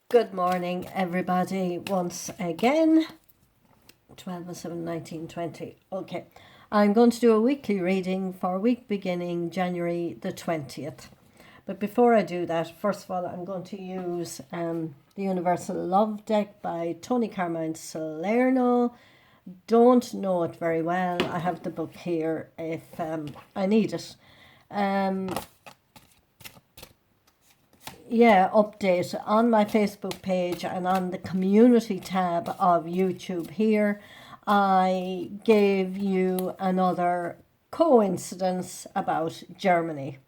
Good morning, everybody, once again. 12/7/1920. Okay, I'm going to do a weekly reading for week beginning January the 20th. But before I do that, first of all, I'm going to use the Universal Love deck by Tony Carmine Salerno. Don't know it very well. I have the book here if I need it. Update on my Facebook page and on the community tab of YouTube here. I gave you another coincidence about Germany.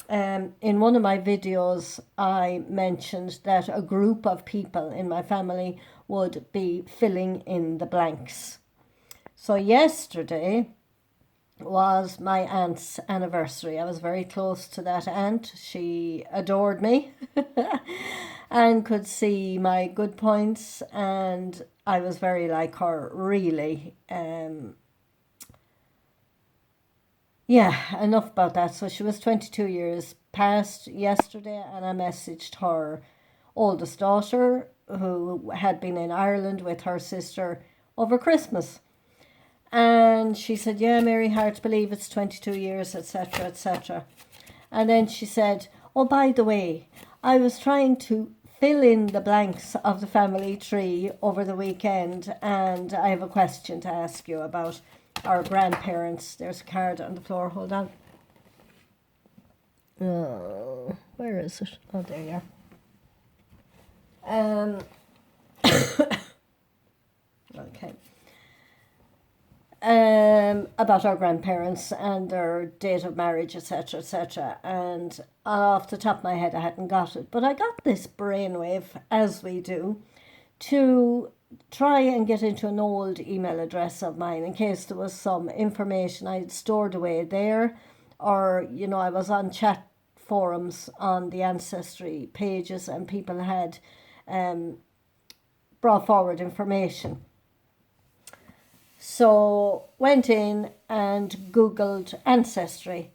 In one of my videos, I mentioned that a group of people in my family would be filling in the blanks. So yesterday was my aunt's anniversary. I was very close to that aunt. She adored me and could see my good points, and I was very like her, really. Enough about that. So she was 22 years past yesterday, and I messaged her oldest daughter, who had been in Ireland with her sister over Christmas. And she said, yeah, Mary, hard to believe it's 22 years, etc., etc. And then she said, oh, by the way, I was trying to fill in the blanks of the family tree over the weekend, and I have a question to ask you about our grandparents. There's a card on the floor. Hold on. Oh, where is it? Oh, there you are. Okay. About our grandparents and their date of marriage, etc., etc. And off the top of my head, I hadn't got it, but I got this brainwave, as we do, to try and get into an old email address of mine in case there was some information I had stored away there, or I was on chat forums on the ancestry pages and people had brought forward information. So went in and Googled ancestry,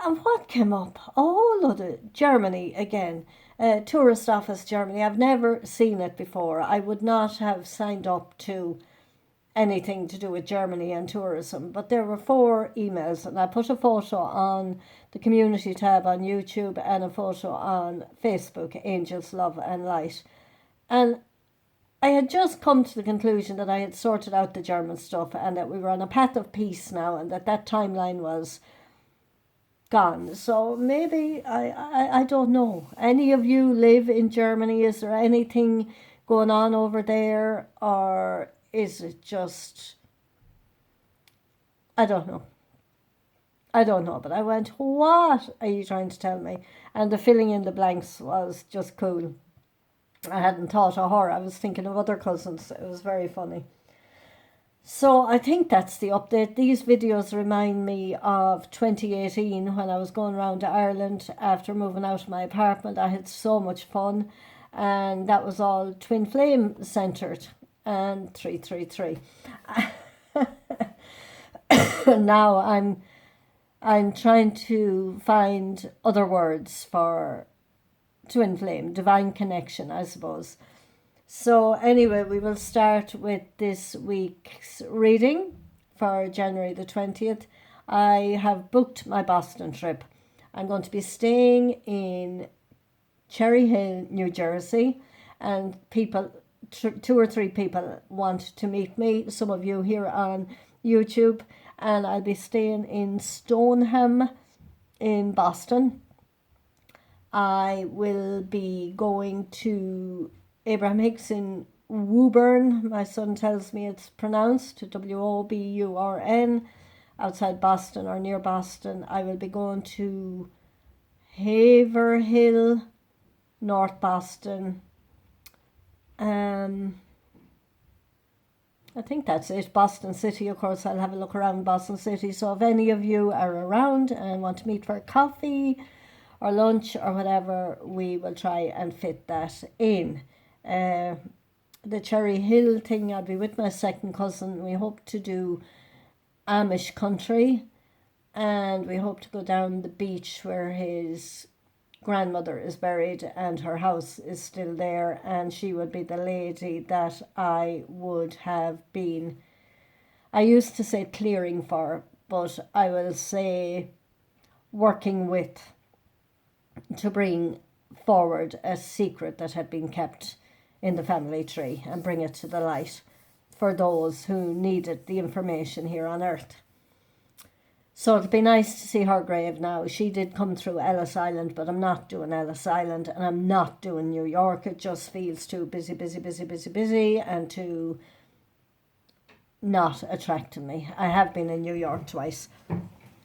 and what came up? A whole lot of Germany again. Tourist office Germany. I've never seen it before. I would not have signed up to anything to do with Germany and tourism, but there were 4 emails, and I put a photo on the community tab on YouTube and a photo on Facebook, Angels, Love and Light. And I had just come to the conclusion that I had sorted out the German stuff and that we were on a path of peace now, and that timeline was gone. So maybe, I don't know. Any of you live in Germany? Is there anything going on over there? Or is it just, I don't know. But I went, what are you trying to tell me? And the filling in the blanks was just cool. I hadn't thought of her. I was thinking of other cousins. It was very funny. So I think that's the update. These videos remind me of 2018 when I was going around to Ireland after moving out of my apartment. I had so much fun, and that was all twin flame centered and 333. Now I'm trying to find other words for twin flame, divine connection, I suppose. So anyway, we will start with this week's reading for January the 20th. I have booked my Boston trip. I'm going to be staying in Cherry Hill, New Jersey, and people, 2 or 3 people want to meet me, some of you here on YouTube, and I'll be staying in Stoneham in Boston. I will be going to Abraham Hicks in Woburn. My son tells me it's pronounced Woburn, outside Boston or near Boston. I will be going to Haverhill, North Boston. I think that's it. Boston City, of course, I'll have a look around Boston City. So if any of you are around and want to meet for coffee or lunch or whatever, we will try and fit that in. The Cherry Hill thing, I'll be with my second cousin. We hope to do Amish country, and we hope to go down the beach where his grandmother is buried and her house is still there, and she would be the lady that I would have been, I used to say clearing for, but I will say working with, to bring forward a secret that had been kept in the family tree and bring it to the light for those who needed the information here on earth. So it'd be nice to see her grave now. She did come through Ellis Island, but I'm not doing Ellis Island and I'm not doing New York. It just feels too busy and too not attracting me. I have been in New York twice.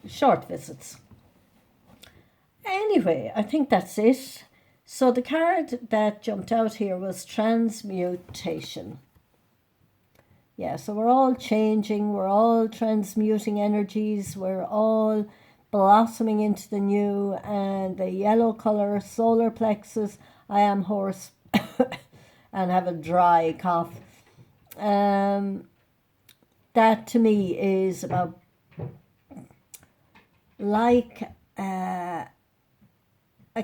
Short visits. Anyway, I think that's it. So the card that jumped out here was Transmutation. Yeah, so we're all changing, we're all transmuting energies, we're all blossoming into the new, and the yellow colour, solar plexus, I am hoarse and have a dry cough. That to me is about like a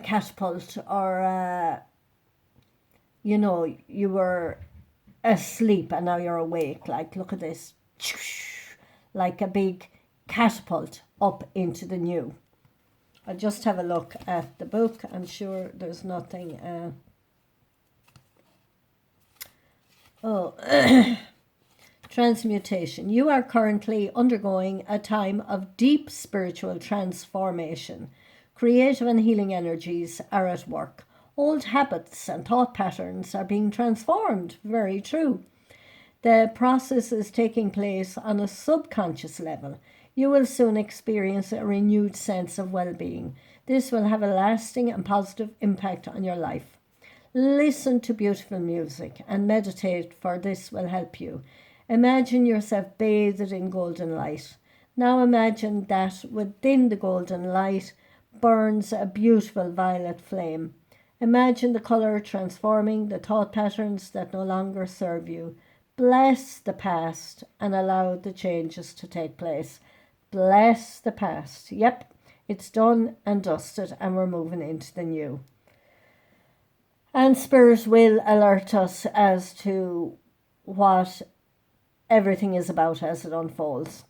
catapult, or you know, you were asleep and now you're awake. Like, look at this, like a big catapult up into the new. I'll just have a look at the book. I'm sure there's nothing. Transmutation. You are currently undergoing a time of deep spiritual transformation. Creative and healing energies are at work. Old habits and thought patterns are being transformed. Very true. The process is taking place on a subconscious level. You will soon experience a renewed sense of well-being. This will have a lasting and positive impact on your life. Listen to beautiful music and meditate, for this will help you. Imagine yourself bathed in golden light. Now imagine that within the golden light burns a beautiful violet flame. Imagine the colour transforming the thought patterns that no longer serve you. Bless the past and allow the changes to take place. Bless the past. Yep, it's done and dusted, and we're moving into the new. And Spirit will alert us as to what everything is about as it unfolds,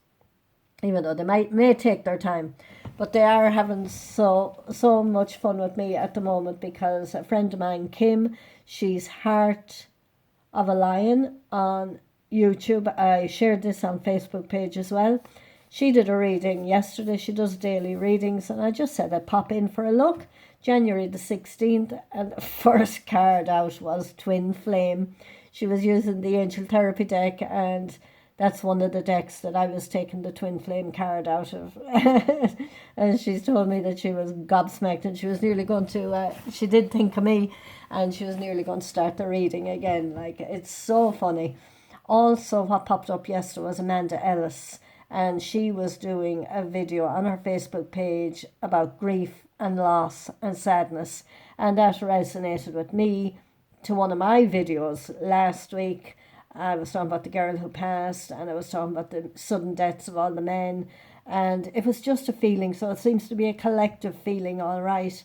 even though they may take their time. But they are having so much fun with me at the moment, because a friend of mine, Kim, she's Heart of a Lion on YouTube. I shared this on Facebook page as well. She did a reading yesterday. She does daily readings, and I just said I'd pop in for a look. January the 16th, and the first card out was Twin Flame. She was using the Angel Therapy deck, and that's one of the decks that I was taking the Twin Flame card out of. And she's told me that she was gobsmacked, and she was nearly going to, she did think of me, and she was nearly going to start the reading again. Like, it's so funny. Also, what popped up yesterday was Amanda Ellis, and she was doing a video on her Facebook page about grief and loss and sadness, and that resonated with me. To one of my videos last week, I was talking about the girl who passed, and I was talking about the sudden deaths of all the men, and it was just a feeling. So it seems to be a collective feeling, all right,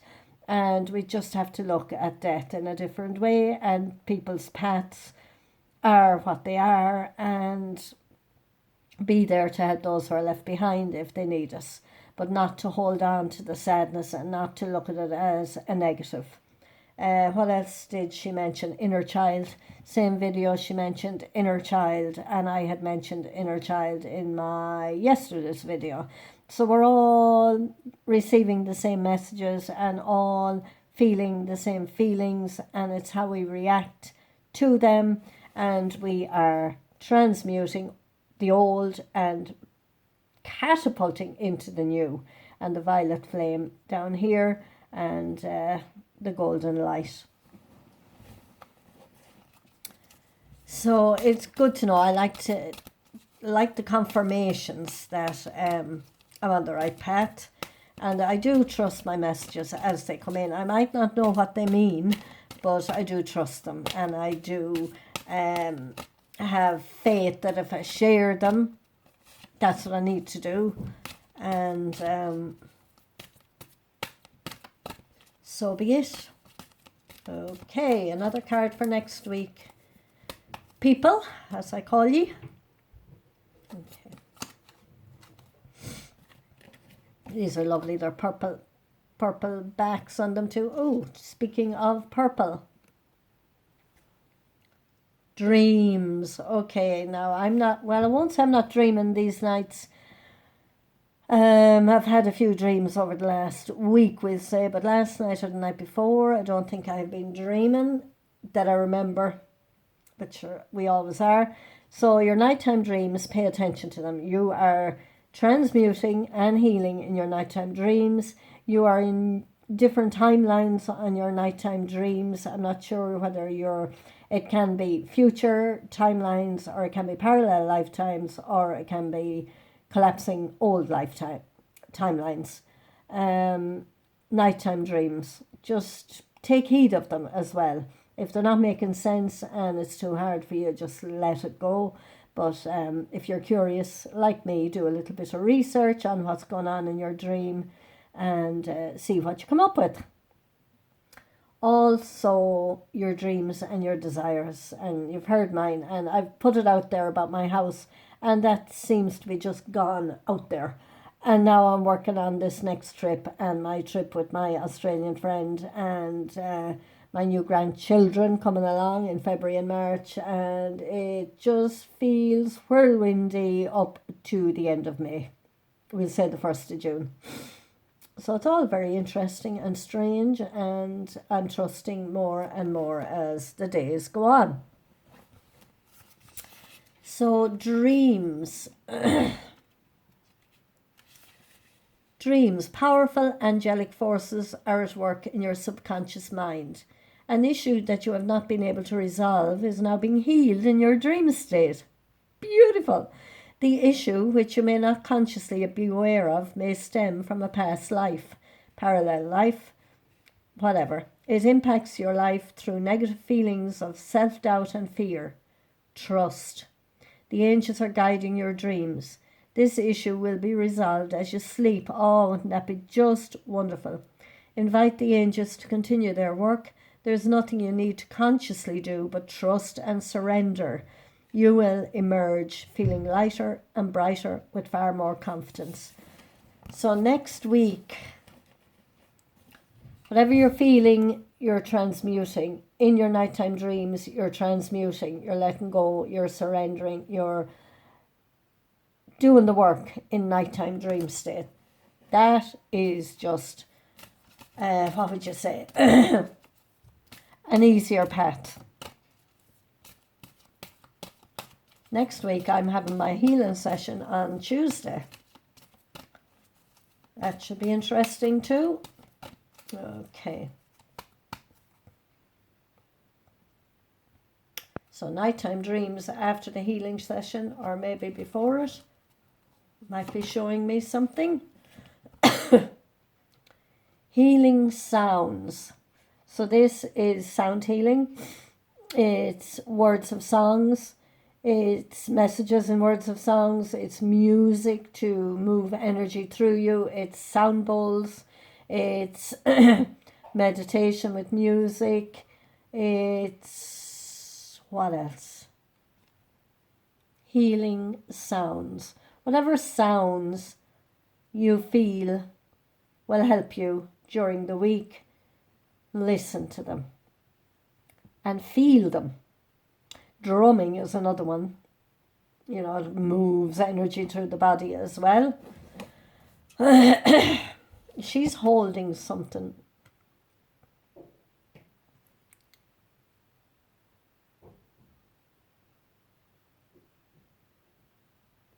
and we just have to look at death in a different way, and people's paths are what they are, and be there to help those who are left behind if they need us, but not to hold on to the sadness and not to look at it as a negative. What else did she mention? Inner child. Same video, she mentioned inner child, and I had mentioned inner child in my yesterday's video. So we're all receiving the same messages and all feeling the same feelings, and it's how we react to them, and we are transmuting the old and catapulting into the new. And the violet flame down here, and the golden light. So it's good to know. I like the confirmations that I'm on the right path, and I do trust my messages as they come in. I might not know what they mean, but I do trust them, and I do have faith that if I share them, that's what I need to do. And so be it. Okay, another card for next week. People, as I call ye. Okay. These are lovely. They're purple backs on them too. Oh, speaking of purple. Dreams. Okay, now I won't say I'm not dreaming these nights. I've had a few dreams over the last week, we'll say, but last night or the night before, I don't think I've been dreaming that I remember, but sure, we always are. So your nighttime dreams, pay attention to them. You are transmuting and healing in your nighttime dreams. You are in different timelines on your nighttime dreams. I'm not sure whether it can be future timelines, or it can be parallel lifetimes, or it can be collapsing old timelines. Nighttime dreams, just take heed of them as well. If they're not making sense and it's too hard for you, just let it go. But if you're curious, like me, do a little bit of research on what's going on in your dream and see what you come up with. Also, your dreams and your desires, and you've heard mine, and I've put it out there about my house, and that seems to be just gone out there. And now I'm working on this next trip, and my trip with my Australian friend, and my new grandchildren coming along in February and March, and it just feels whirlwindy up to the end of May. We'll say the 1st of June. So it's all very interesting and strange, and I'm trusting more and more as the days go on. So dreams. Dreams. Powerful angelic forces are at work in your subconscious mind. An issue that you have not been able to resolve is now being healed in your dream state. Beautiful. The issue, which you may not consciously be aware of, may stem from a past life, parallel life, whatever. It impacts your life through negative feelings of self-doubt and fear. Trust. The angels are guiding your dreams. This issue will be resolved as you sleep. Oh, wouldn't that be just wonderful? Invite the angels to continue their work. There's nothing you need to consciously do but trust and surrender. You will emerge feeling lighter and brighter with far more confidence. So next week, whatever you're feeling, you're transmuting. In your nighttime dreams, you're transmuting, you're letting go, you're surrendering, you're doing the work in nighttime dream state. That is just, what would you say, an easier path. Next week, I'm having my healing session on Tuesday. That should be interesting too. Okay. So nighttime dreams after the healing session, or maybe before it, might be showing me something. Healing sounds. So this is sound healing. It's words of songs. It's messages in words of songs. It's music to move energy through you. It's sound bowls. It's meditation with music. It's what else? Healing sounds. Whatever sounds you feel will help you during the week, listen to them and feel them. Drumming is another one. You know, it moves energy through the body as well. She's holding something.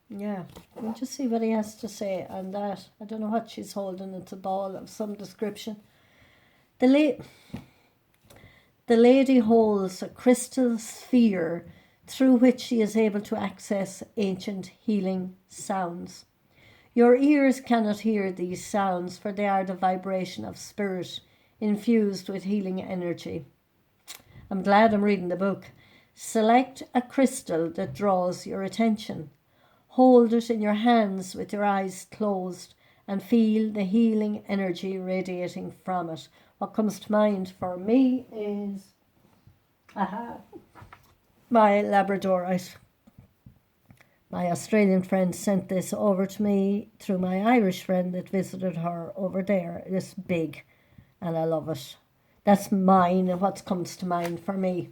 Yeah, we'll just see what he has to say on that. I don't know what she's holding. It's a ball of some description. The lady holds a crystal sphere through which she is able to access ancient healing sounds. Your ears cannot hear these sounds, for they are the vibration of spirit infused with healing energy. I'm glad I'm reading the book. Select a crystal that draws your attention. Hold it in your hands with your eyes closed and feel the healing energy radiating from it. what comes to mind for me is my Labradorite. My Australian friend sent this over to me through my Irish friend that visited her over there. It's big and I love it. That's mine and what comes to mind for me.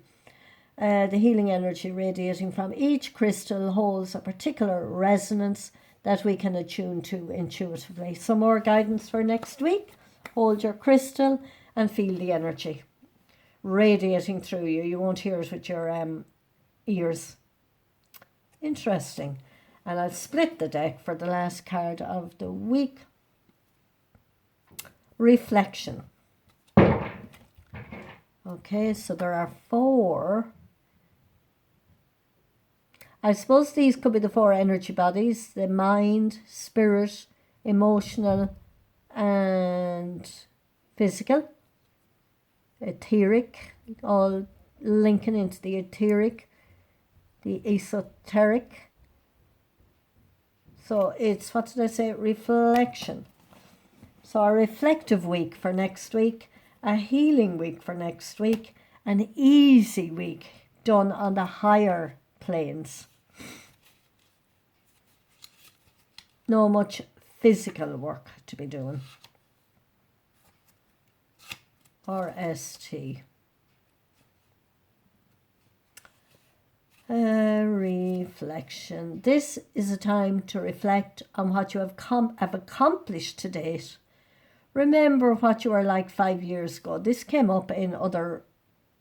The healing energy radiating from each crystal holds a particular resonance that we can attune to intuitively. Some more guidance for next week. Hold your crystal and feel the energy radiating through you. You won't hear it with your ears. Interesting. And I'll split the deck for the last card of the week. Reflection. Okay, so there are 4. I suppose these could be the 4 energy bodies: the mind, spirit, emotional, and physical. Etheric, all linking into the etheric, the esoteric. So it's, what did I say? Reflection. So a reflective week for next week, a healing week for next week, an easy week done on the higher planes. No much physical work to be doing. Or ST. Reflection. This is a time to reflect on what you have accomplished to date. Remember what you were like 5 years ago. This came up in other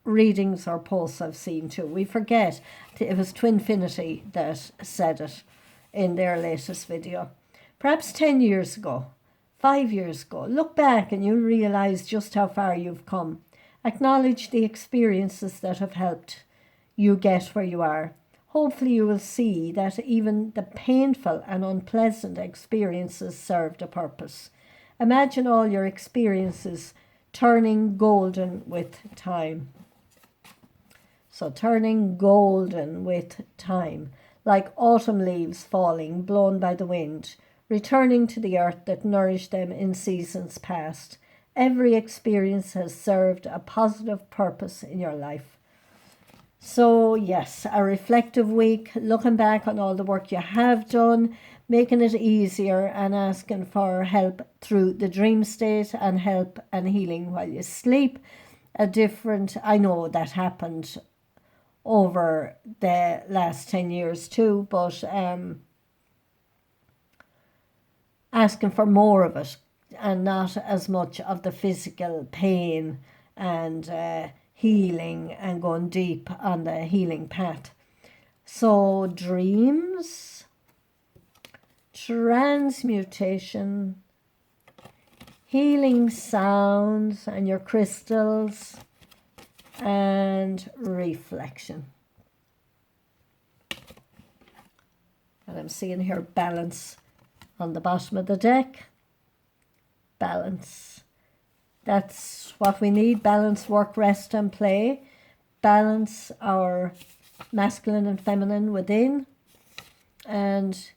readings or posts I've seen too. We forget. It was Twinfinity that said it in their latest video. Perhaps 10 years ago, 5 years ago. Look back and you'll realise just how far you've come. Acknowledge the experiences that have helped you get where you are. Hopefully you will see that even the painful and unpleasant experiences served a purpose. Imagine all your experiences turning golden with time. So turning golden with time, like autumn leaves falling, blown by the wind, returning to the earth that nourished them in seasons past. Every experience has served a positive purpose in your life. So yes, a reflective week, looking back on all the work you have done, making it easier and asking for help through the dream state and help and healing while you sleep. I know that happened over the last 10 years too, but asking for more of it and not as much of the physical pain and healing and going deep on the healing path. So dreams, transmutation, healing sounds and your crystals, and reflection. And I'm seeing here balance on the bottom of the deck. Balance. That's what we need. Balance, work, rest and play. Balance our masculine and feminine within. And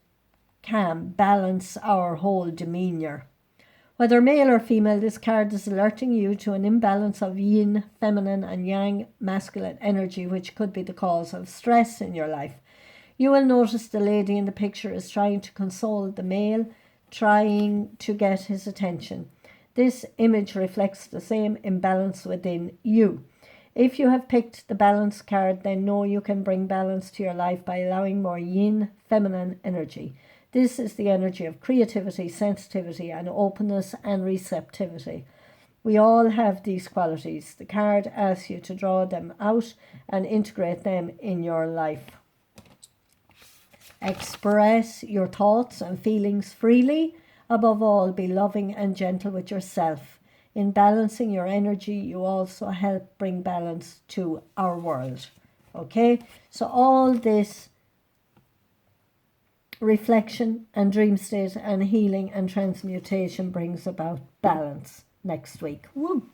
calm. Balance our whole demeanour. Whether male or female, this card is alerting you to an imbalance of yin, feminine and yang, masculine energy, which could be the cause of stress in your life. You will notice the lady in the picture is trying to console the male, trying to get his attention. This image reflects the same imbalance within you. If you have picked the balance card, then know you can bring balance to your life by allowing more yin, feminine energy. This is the energy of creativity, sensitivity, and openness and receptivity. We all have these qualities. The card asks you to draw them out and integrate them in your life. Express your thoughts and feelings freely. Above all, be loving and gentle with yourself. In balancing your energy, you also help bring balance to our world. Okay? So all this reflection and dream state and healing and transmutation brings about balance next week. Woo!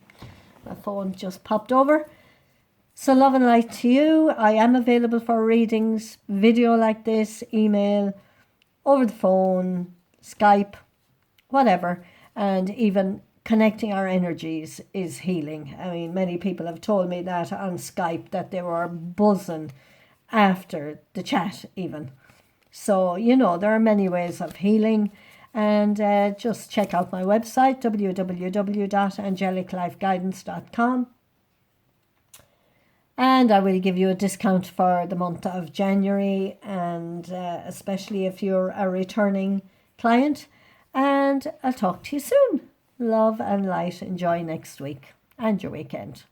My phone just popped over. So love and light to you. I am available for readings, video like this, email, over the phone, Skype, whatever, and even connecting our energies is healing. I mean, many people have told me that on Skype, that they were buzzing after the chat even. So, there are many ways of healing. And just check out my website, www.angeliclifeguidance.com. And I will give you a discount for the month of January, and especially if you're a returning client. And I'll talk to you soon. Love and light. Enjoy next week and your weekend.